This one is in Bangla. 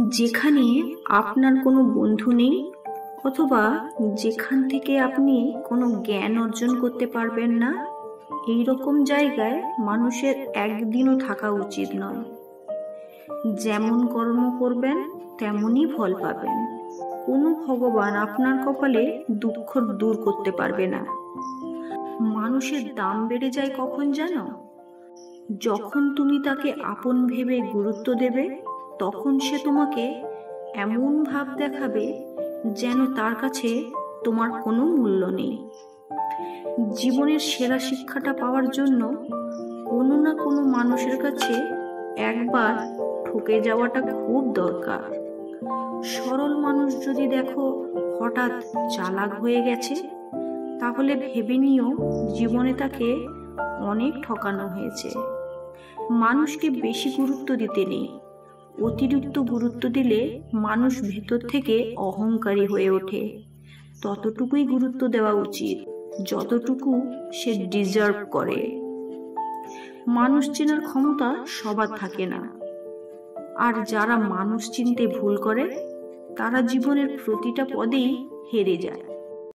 যেখানে আপনার কোনো বন্ধু নেই অথবা যেখান থেকে আপনি কোনো জ্ঞান অর্জন করতে পারবেন না, এই রকম জায়গায় মানুষের একদিনও থাকা উচিত নয়। যেমন কর্ম করবেন তেমনই ফল পাবেন। কোনো ভগবান আপনার কপালে দুঃখ দূর করতে পারবে না। মানুষের দাম বেড়ে যায় কখন জানো? যখন তুমি তাকে আপন ভেবে গুরুত্ব দেবে, তখন সে তোমাকে এমন ভাব দেখাবে যেন তার কাছে তোমার কোনো মূল্য নেই। জীবনের সেরা শিক্ষাটা পাওয়ার জন্য কোনো না কোনো মানুষের কাছে একবার ঠকে যাওয়াটা খুব দরকার। সরল মানুষ যদি দেখো হঠাৎ চালাক হয়ে গেছে, তাহলে ভেবে নিও জীবনে তাকে অনেক ঠকানো হয়েছে। মানুষকে বেশি গুরুত্ব দিতে নেই। অতিরিক্ত গুরুত্ব দিলে মানুষ ভেতর থেকে অহংকারী হয়ে ওঠে। ততটুকুই গুরুত্ব দেওয়া উচিত যতটুকু সে ডিজার্ভ করে। মানুষ চেনার ক্ষমতা সবার থাকে না, আর যারা মানুষ চিনতে ভুল করে তারা জীবনের প্রতিটা পদেই হেরে যায়।